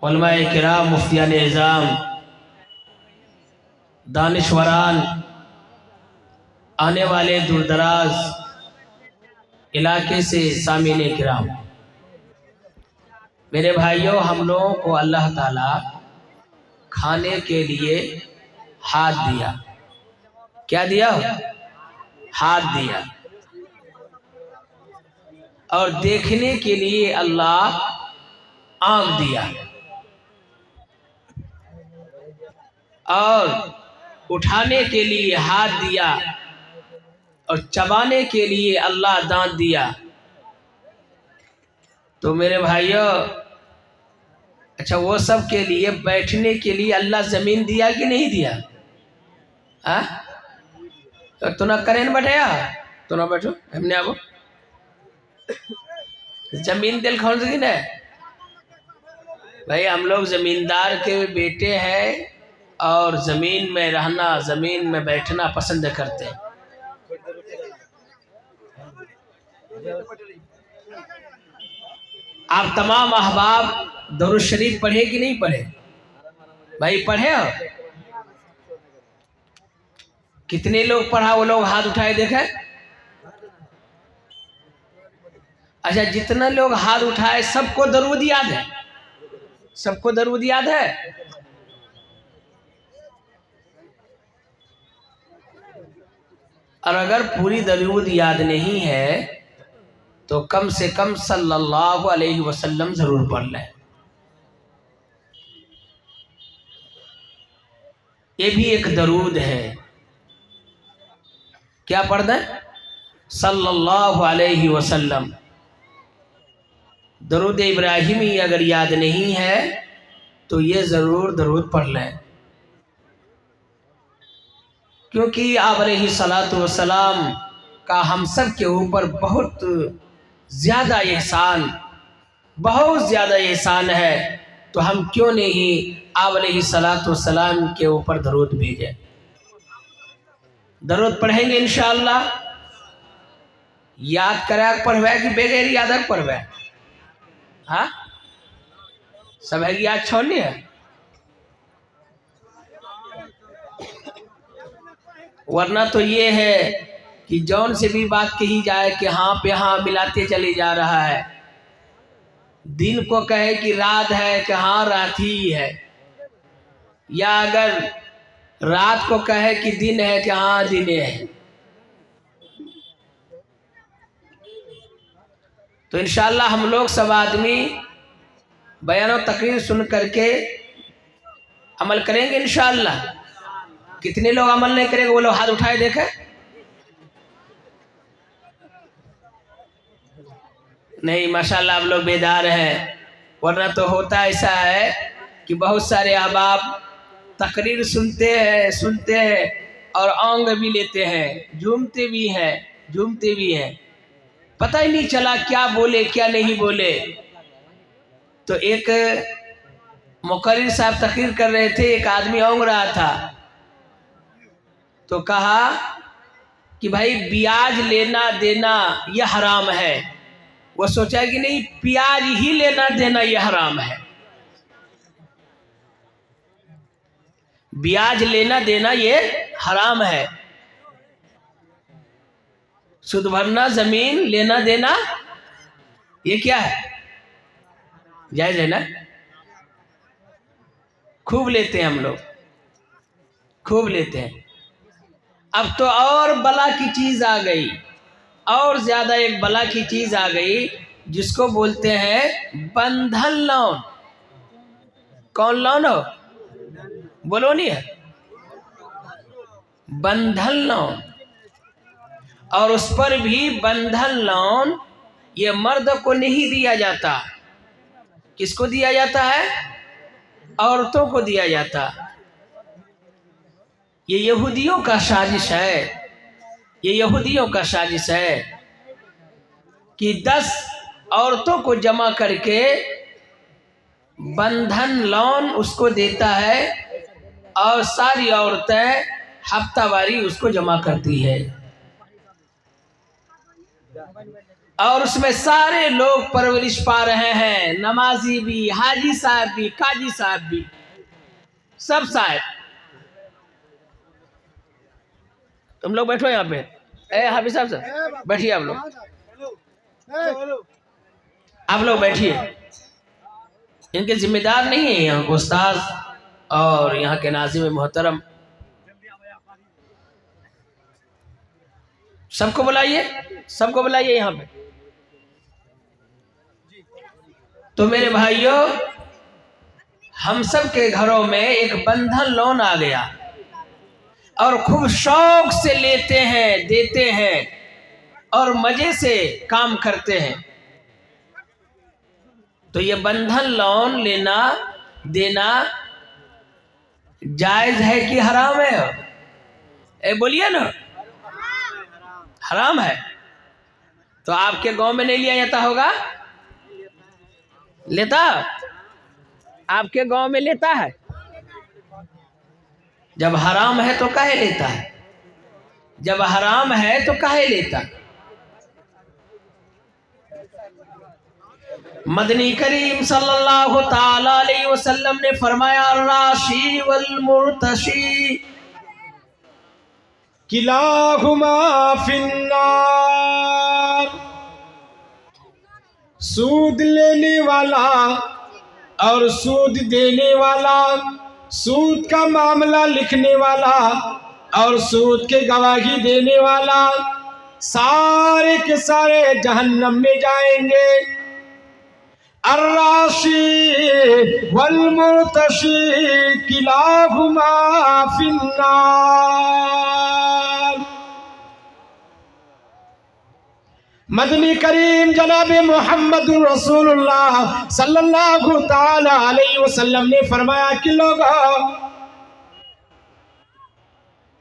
उलमाए किराम, मुफ्तियान निज़ाम, दानिश्वरान, आने वाले दूरदराज इलाके से सामीन किराम, मेरे भाइयों, हम लोगों को अल्लाह ताला खाने के लिए हाथ दिया। क्या दिया? हाथ दिया। और देखने के लिए अल्लाह आँख दिया। और उठाने के लिए हाथ दिया। और चबाने के लिए अल्लाह दांत दिया। तो मेरे भाइयों, अच्छा, वो सब के लिए बैठने के लिए अल्लाह जमीन दिया कि नहीं दिया? हाँ, तो ना करें बैठे, तो ना बैठो, हमने अब जमीन दिल कौन सी है भाई? हम लोग जमींदार के बेटे हैं और जमीन में रहना, जमीन में बैठना पसंद करते हैं। आप तमाम अहबाब दरूद शरीफ पढ़े कि नहीं पढ़े? भाई पढ़े हो? कितने लोग पढ़ा? वो लोग हाथ उठाए देखे। अच्छा, जितना लोग हाथ उठाए सबको दरूद याद है? सबको दरूद याद है? और अगर पूरी दरूद याद नहीं है तो कम से कम सल्लल्लाहु अलैहि वसल्लम जरूर पढ़ लें। ये भी एक दरूद है। क्या पढ़ दें? सल्लल्लाहु अलैहि वसल्लम। दरूद इब्राहिमी अगर याद नहीं है तो ये ज़रूर दरूद पढ़ लें, क्योंकि आप अलैहिस्सलातु वस्सलाम का हम सब के ऊपर बहुत ज़्यादा एहसान, बहुत ज़्यादा एहसान है। तो हम क्यों नहीं आप अलैहिस्सलातु वस्सलाम के ऊपर दरूद भेजें। दरूद पढ़ेंगे इंशाअल्लाह। याद करा पढ़वे कि बगैर याद पढ़वे? हाँ, सब है याद छोड़नी है। वरना तो ये है कि जौन से भी बात कही जाए कि हाँ पे हाँ मिलाते चले जा रहा है। दिन को कहे कि रात है कि हाँ रात ही है, या अगर रात को कहे कि दिन है कि हाँ दिन है। तो इंशाअल्लाह हम लोग सब आदमी बयान और तकरीर सुन करके अमल करेंगे इंशाअल्लाह। कितने लोग अमल नहीं करेंगे वो लोग हाथ उठाए देखे। नहीं, माशाअल्लाह आप लोग बेदार हैं। वरना तो होता ऐसा है कि बहुत सारे अहबाब तकरीर सुनते हैं और आंग भी लेते हैं, झूमते भी हैं, पता ही नहीं चला क्या बोले क्या नहीं बोले। तो एक मुकर्रिर साहब तकरीर कर रहे थे, एक आदमी औंग रहा था, तो कहा कि भाई ब्याज लेना देना यह हराम है। वो सोचा कि नहीं, प्याज ही लेना देना यह हराम है। ब्याज लेना देना ये हराम है। सुद भरना, जमीन लेना देना, ये क्या है? जायज है ना? खूब लेते हैं हम लोग, खूब लेते हैं। अब तो और बला की चीज आ गई, और ज्यादा एक बला की चीज आ गई जिसको बोलते हैं बंधन लोन। कौन लोन हो? बोलो नहीं है, बंधन लोन। और उस पर भी बंधन लोन ये मर्द को नहीं दिया जाता। किसको दिया जाता है? औरतों को दिया जाता। ये यहूदियों का साजिश है, ये यहूदियों का साजिश है कि 10 औरतों को जमा करके बंधन लोन उसको देता है और सारी औरतें हफ्तावारी उसको जमा करती है। और उसमें सारे लोग परवरिश पा रहे हैं, नमाजी भी, हाजी साहब भी, काजी साहब भी, सब साहब। तुम लोग बैठो यहाँ पे, हाफिज साहब बैठिए, आप लोग बैठिए। इनके जिम्मेदार नहीं है यहाँ के उस्ताद और यहाँ के नाज़िम मोहतरम, सबको बुलाइए, सबको बुलाइए यहाँ पे। तो मेरे भाइयों, हम सब के घरों में एक बंधन लोन आ गया और खूब शौक से लेते हैं, देते हैं और मजे से काम करते हैं। तो ये बंधन लोन लेना देना जायज है कि हराम है? बोलिए ना, हराम है। तो आपके गांव में नहीं लिया जाता होगा? लेता? आपके गांव में लेता है? जब हराम है तो काहे लेता है? जब हराम है तो काहे लेता? मदनी करीम सल्लल्लाहु ताला अलैहि वसल्लम ने फरमाया, राशि वल मुर्तशी किलाहुमा फिन्नार। सूद लेने वाला और सूद देने वाला, सूद का मामला लिखने वाला और सूद के गवाही देने वाला, सारे के सारे जहन्नम में जाएंगे। अर्राशी वल मुर्तशी किलाहुमा फिन्नार। मदनी करीम जनाब मोहम्मद रसूलुल्लाह सल्लल्लाहु ताला अलैहि वसल्लम ने फरमाया कि लोगों,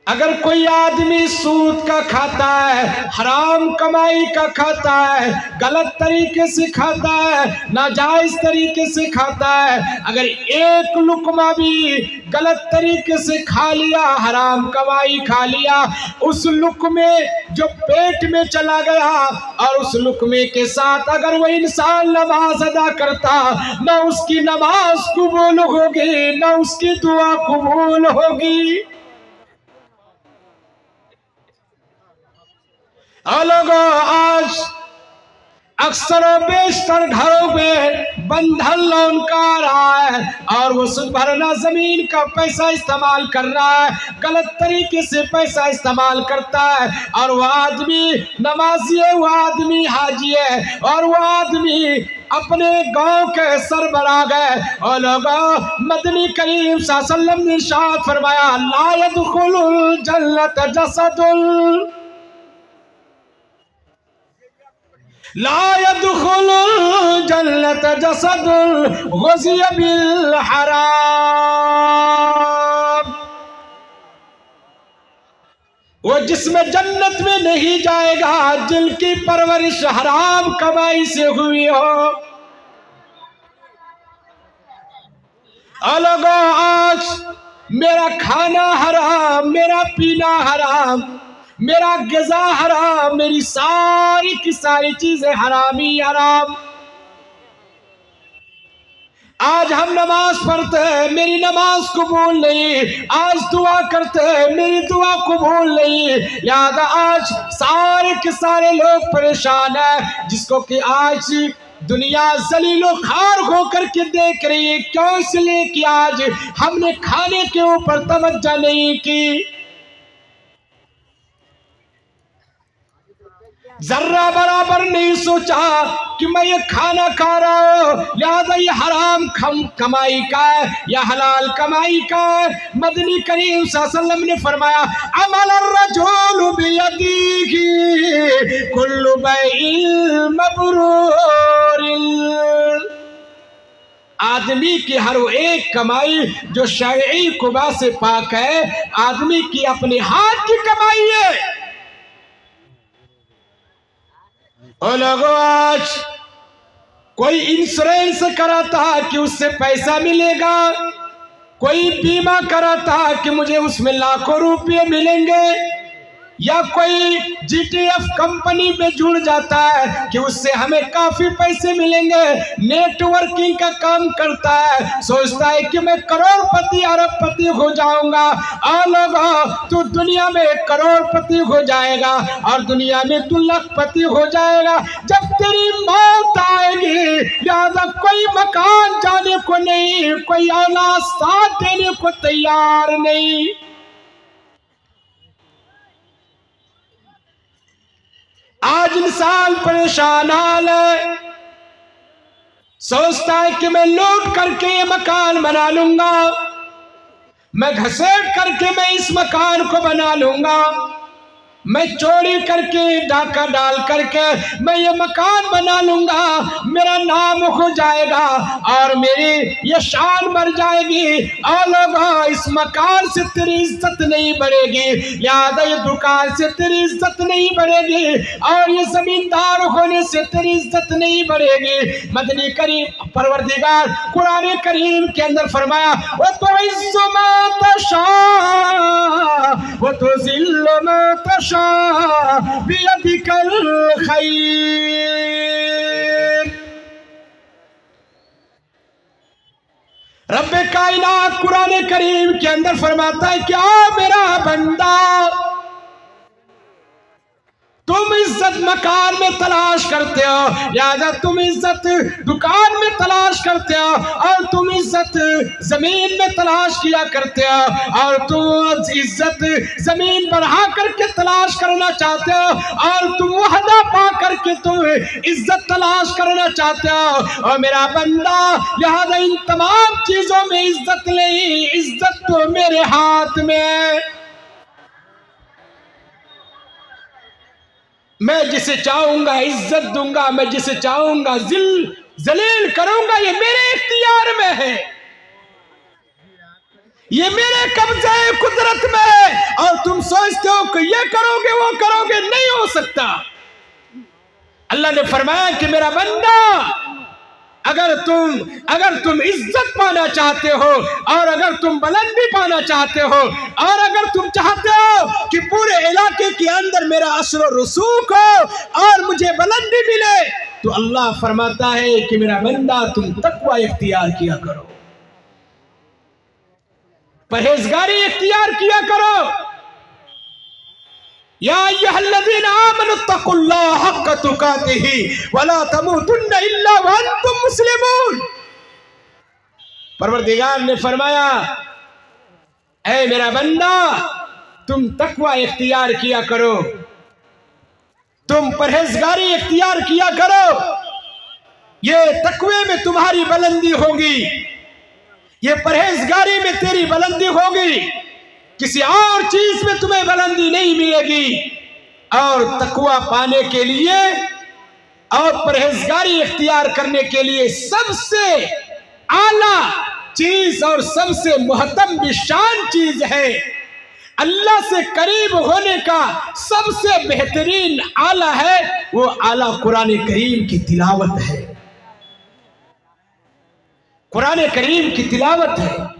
अगर कोई आदमी सूद का खाता है, हराम कमाई का खाता है, गलत तरीके से खाता है, नाजायज तरीके से खाता है, अगर एक लुकमा भी गलत तरीके से खा लिया, हराम कमाई खा लिया, उस लुकमे जो पेट में चला गया और उस लुकमे के साथ अगर वह इंसान नमाज अदा करता, न उसकी नमाज कबूल होगी, न उसकी दुआ कबूल होगी। लोगों, आज अक्सर बेशतर घरों में बंधन लोन का आ रहा है और वो सुद भरना जमीन का पैसा इस्तेमाल कर रहा है, गलत तरीके से पैसा इस्तेमाल करता है। और वो आदमी नमाजी है, वो आदमी हाजी है और वो आदमी अपने गांव के सरबराह है। और लोगों, मदनी करीम सल्लल्लाहु अलैहि वसल्लम ने इरशाद फरमाया, ला यदखुलुल जन्नत जसदुल ला यदखुलुल जन्नत जसदुल गुज़िया बिल हराम। वो जिसमें जन्नत में नहीं जाएगा जिनकी परवरिश हराम कमाई से हुई हो। लोगों, आज मेरा खाना हराम, मेरा पीना हराम, मेरा ग़िज़ा हराम, मेरी सारी की सारी चीजें हरामी हराम। आज हम नमाज पढ़ते हैं, मेरी नमाज कबूल नहीं, आज दुआ करते हैं, मेरी दुआ कबूल नहीं। याद, आज सारे के सारे लोग परेशान हैं, जिसको कि आज दुनिया जलीलो खार होकर के देख रही है। क्यों? इसलिए कि आज हमने खाने के ऊपर तवज्जो नहीं की, जर्रा बराबर नहीं सोचा कि मैं ये खाना खा रहा हूँ, लिहाजा ये हराम कमाई का है या हलाल कमाई का है। मदनी करीम सल्लल्लाहु अलैहि वसल्लम ने फरमाया, अमल अर्रजुल बियदिही कुल्लु बैइन मबरूर। आदमी की हर एक कमाई जो शरई कुबा से पाक है, आदमी की अपने हाथ की कमाई है। और लोगों, आज कोई इंश्योरेंस कराता कि उससे पैसा मिलेगा, कोई बीमा कराता कि मुझे उसमें लाखों रुपये मिलेंगे। या कोई जीटीएफ कंपनी में जुड़ जाता है कि उससे हमें काफी पैसे मिलेंगे, नेटवर्किंग का काम करता है, सोचता है कि मैं करोड़पति अरबपति हो जाऊंगा। और लोगों, तू दुनिया में करोड़पति हो जाएगा और दुनिया में तू लखपति हो जाएगा। जब तेरी मौत आएगी, ज्यादा कोई मकान जाने को नहीं, कोई औलाद साथ देने को तैयार नहीं। आज इंसान परेशान हाल है, सोचता है कि मैं लूट करके ये मकान बना लूंगा, मैं घसेट करके मैं इस मकान को बना लूंगा, मैं चोरी करके डाका डाल करके मैं ये मकान बना लूंगा, मेरा नाम हो जाएगा और मेरी ये शान बढ़ जाएगी। और लोगों, इस मकान से तेरी इज्जत नहीं बढ़ेगी, याद है, ये दुकान से तेरी इज्जत नहीं बढ़ेगी और ये जमींदार होने से तेरी इज्जत नहीं बढ़ेगी। मदनी करीम परवरदिगार कुरान करीम के अंदर फरमाया, वो तो इज्जो मा तशा वो तो जिल्लो मा तशा बियदिकल खैर। रब्बे कायनात कुरान करीम के अंदर फरमाता है, क्या मेरा बंदा, तुम इज्जत मकान में तलाश करते हो, या तुम इज्जत दुकान में तलाश करते हो और तुम इज्जत जमीन में तलाश किया करते हो और तुम इज्जत जमीन बढ़ा करके तलाश करना चाहते हो और तुम वहदा पा करके तुम इज्जत तलाश करना चाहते हो। और मेरा बंदा, लिहाजा इन तमाम चीजों में इज्जत नहीं, इज्जत तो मेरे हाथ में। मैं जिसे चाहूंगा इज्जत दूंगा, मैं जिसे चाहूंगा जलील करूंगा, ये मेरे इख्तियार में है, ये मेरे कब्जे कुदरत में है। और तुम सोचते हो कि ये करोगे वो करोगे, नहीं हो सकता। अल्लाह ने फरमाया कि मेरा बंदा, अगर तुम इज्जत पाना चाहते हो और अगर तुम बुलंदी पाना चाहते हो और अगर तुम चाहते हो कि पूरे इलाके के अंदर मेरा असर रसूख हो और मुझे बुलंदी मिले, तो अल्लाह फरमाता है कि मेरा बंदा, तुम तकवा इख्तियार किया करो, परहेजगारी इख्तियार किया करो। या अय्युहल्लज़ीना आमनुत्तकुल्लाह हक्क तुकातिही वला तमूतुन्ना इल्ला व अंतुम मुस्लिमून। परवरदिगार ने फरमाया, ऐ मेरा बंदा, तुम तकवा इख्तियार किया करो, तुम परहेजगारी इख्तियार किया करो, ये तकवे में तुम्हारी बुलंदी होगी, ये परहेजगारी में तेरी बुलंदी होगी, किसी और चीज में तुम्हें बुलंदी नहीं मिलेगी। और तकवा पाने के लिए और परहेजगारी इख्तियार करने के लिए सबसे आला चीज और सबसे मुहतम बिशान चीज है, अल्लाह से करीब होने का सबसे बेहतरीन आला है, वो आला कुरान करीम की तिलावत है, कुरान करीम की तिलावत है।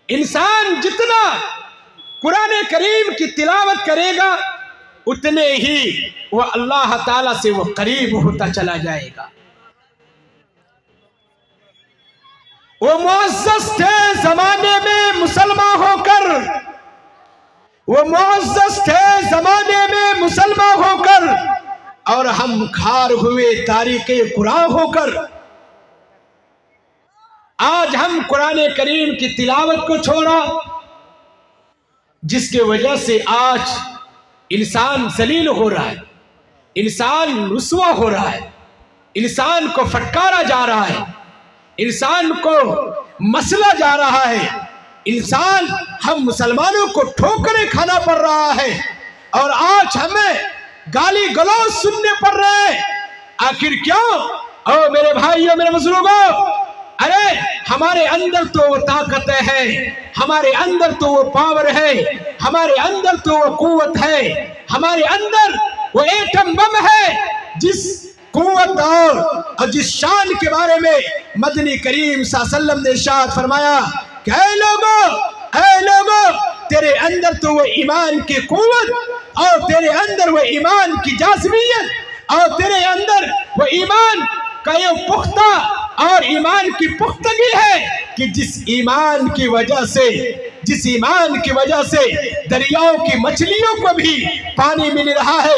इंसान जितना कुरान करीम की तिलावत करेगा उतने ही वो अल्लाह ताला से वो करीब होता चला जाएगा। वो मुअज़्ज़ज़ थे जमाने में मुसलमान होकर, वो मुअज़्ज़ज़ थे जमाने में मुसलमान होकर, और हम खार हुए तारीख़े कुरान होकर आज हम कुरान करीम की तिलावत को छोड़ा, जिसके वजह से आज इंसान जलील हो रहा है, इंसान रुसवा हो रहा है, इंसान को फटकारा जा रहा है, इंसान को मसला जा रहा है, इंसान हम मुसलमानों को ठोकरें खाना पड़ रहा है और आज हमें गाली गलौज सुनने पड़ रहे हैं। आखिर क्यों? ओ मेरे भाइयों, मेरे बुजुर्गों, अरे हमारे अंदर तो वो ताकत है, हमारे अंदर तो वो पावर है, हमारे अंदर तो वो कुव्वत है, हमारे अंदर वो एटम बम है, जिस कुव्वत और जिस शान के बारे में मदनी करीम सल्लल्लाहु अलैहि वसल्लम ने इरशाद फरमाया कि ऐ लोगों, तेरे अंदर तो वो ईमान की कुव्वत और तेरे अंदर वो ईमान की जाज़बियत और तेरे अंदर वो ईमान का ये पुख्ता और ईमान की पुख्तगी है कि जिस ईमान की वजह से दरियाओं की मछलियों को भी पानी मिल रहा है,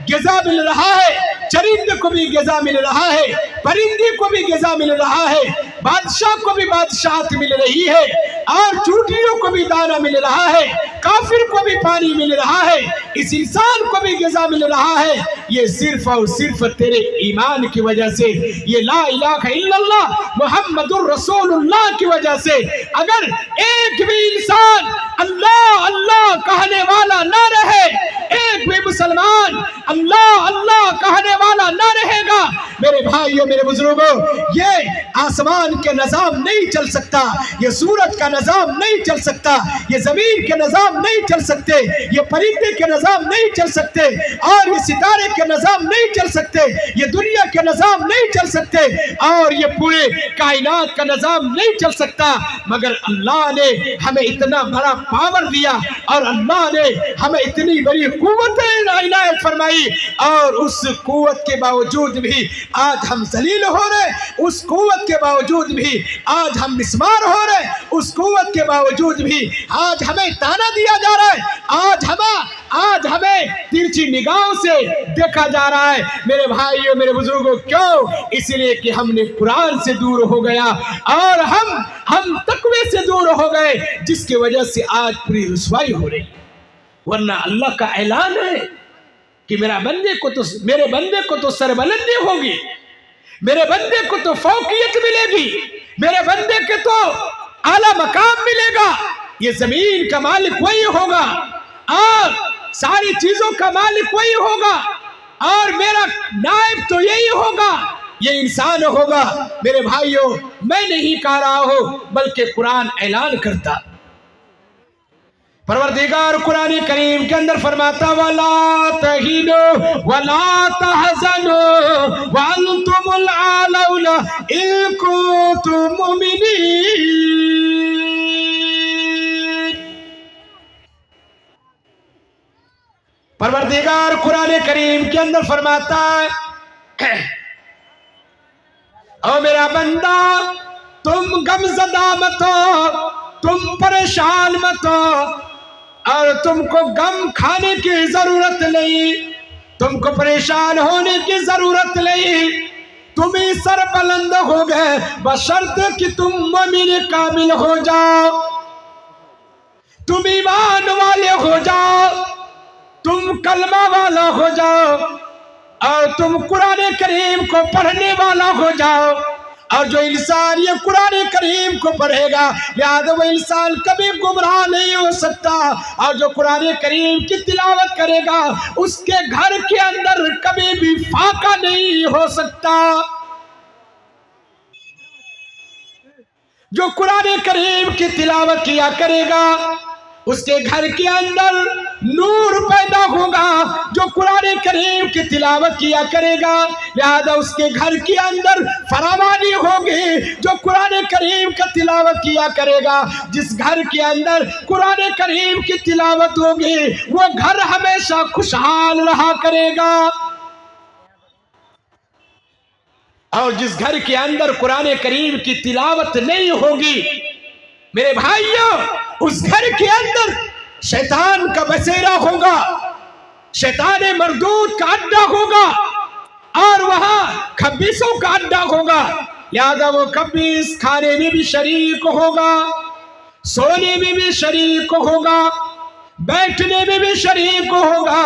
ग़िज़ा मिल रहा है, चरिंदे को भी ग़िज़ा मिल रहा है, परिंदे को भी ग़िज़ा मिल रहा है, बादशाह को भी बादशाहत मिल रही है और चूटियों को भी दाना मिल रहा है, काफिर को भी पानी मिल रहा है, इस इंसान को भी ग़िज़ा मिल रहा है। ये सिर्फ और सिर्फ तेरे ईमान की वजह से, ये ला इलाहा इल्लल्लाह मुहम्मदुर रसूलुल्लाह की वजह से। अगर एक भी इंसान अल्लाह अल्लाह कहने वाला ना रहे, एक भी मुसलमान अल्लाह अल्लाह कहने वाला ना रहेगा, मेरे भाइयों मेरे बुजुर्गों, ये आसमान के निज़ाम नहीं चल सकता, ये सूरज का निज़ाम नहीं चल सकता, ये ज़मीन के निज़ाम नहीं चल सकते, ये परिंदे के निज़ाम नहीं चल सकते और ये सितारे के निज़ाम नहीं चल सकते, ये दुनिया के निज़ाम नहीं चल सकते और ये पूरे कायनात का निज़ाम नहीं चल सकता। मगर अल्लाह ने हमें इतना बड़ा पावर दिया और अल्लाह ने हमें इतनी बड़ी कुव्वत इनायत फरमाई और उस कुव्वत के बावजूद भी आज हम जलील हो रहे, उस कुव्वत के बावजूद भी आज हम मिस्मार हो रहे, उस कुव्वत के बावजूद भी आज हमें ताना दिया जा रहा है, आज हमें तिरछी निगाहों से देखा जा रहा है। मेरे भाइयों मेरे बुजुर्गों, क्यों? इसलिए कि हमने कुरान से दूर हो गया और हम तकवे से दूर हो गए, जिसकी वजह से आज पूरी रुसवाई हो रही। वरना अल्लाह का ऐलान है कि मेरे बंदे को तो सरबलंदी होगी, मेरे बंदे को तो फौकियत मिलेगी, मेरे बंदे के तो आला मकाम मिलेगा। ये जमीन का मालिक वही होगा और सारी चीजों का मालिक वही होगा और मेरा नायब तो यही होगा, ये इंसान होगा। मेरे भाइयों, मैं नहीं कह रहा हूं बल्कि कुरान ऐलान करता। परवरदिगार कुरान करीम के अंदर फरमाता, वला तहिनु वला तहज़नु व अंतुमुल आलौना इन कुंतुम मुमिनीन। परवरदिगार कुरान करीम के अंदर फरमाता है, ओ मेरा बंदा, तुम गमज़दा मत हो, तुम परेशान मत हो और तुमको गम खाने की जरूरत नहीं, तुमको परेशान होने की जरूरत नहीं। तुम ही सरबलंद हो गए बशर्ते कि तुम मोमिन कामिल हो जाओ, तुम ईमान वाले हो जाओ, तुम कलमा वाला हो जाओ और तुम कुरान करीम को पढ़ने वाला हो जाओ। और जो इंसान ये कुरान करीम को पढ़ेगा, याद वो इंसान कभी गुमराह नहीं हो सकता। और जो कुरान करीम की तिलावत करेगा, उसके घर के अंदर कभी भी फाका नहीं हो सकता। जो कुरान करीम की तिलावत किया करेगा, उसके घर के अंदर नूर पैदा होगा। जो कुरान करीम की तिलावत किया करेगा, लिहाजा उसके घर के अंदर फरावानी होगी। जो कुरान करीम का तिलावत किया करेगा, जिस घर के अंदर कुरान करीम की तिलावत होगी, वो घर हमेशा खुशहाल रहा करेगा। और जिस घर के अंदर कुरान करीम की तिलावत नहीं होगी, मेरे भाइयों, उस घर के अंदर शैतान का बसेरा होगा, शैतान मरदूद का अड्डा होगा और वहां खबीसों का अड्डा होगा। लिहाजा वो खबीस खाने में भी शरीक होगा, सोने में भी शरीक होगा, बैठने में भी शरीक होगा,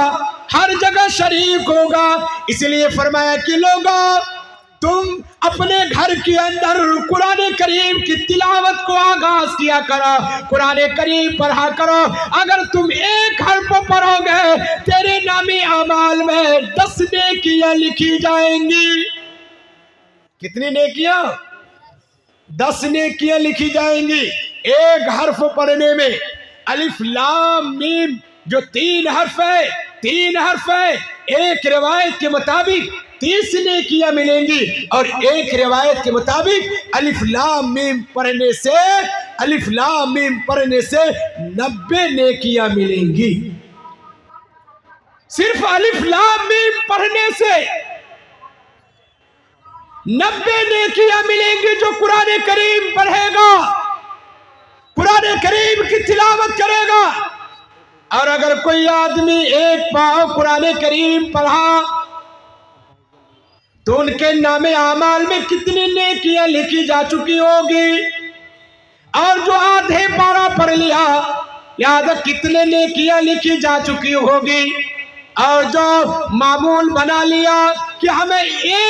हर जगह शरीक होगा। इसलिए फरमाया कि लोगों, तुम अपने घर के अंदर कुरान करीम की तिलावत को आगाज किया करो, कुरान करीम पढ़ा करो। अगर तुम एक हर्फ पढ़ोगे, तेरे नामी अमाल में 10 नेकियां लिखी जाएंगी। कितनी नेकियां? 10 नेकियां लिखी जाएंगी एक हर्फ पढ़ने में। अलिफ लाम मीम जो 3 हर्फ है, एक रिवायत के मुताबिक 30 नेकियां मिलेंगी और एक रिवायत के मुताबिक अलिफ लाम मीम पढ़ने से अलिफ लाम मीम पढ़ने से 90 नेकियां मिलेंगी। सिर्फ अलिफ लाम मीम पढ़ने से 90 नेकियां मिलेंगी। जो कुरान करीम पढ़ेगा, कुरान करीम की तिलावत करेगा, और अगर कोई आदमी एक पाव कुरान करीम पढ़ा तो उनके नामे आमाल में कितनी नेकियां लिखी जा चुकी होगी। और जो आधे पारा पढ़ लिया, याद कितने नेकियां लिखी जा चुकी होगी। और जो मामूल बना लिया कि हमें एक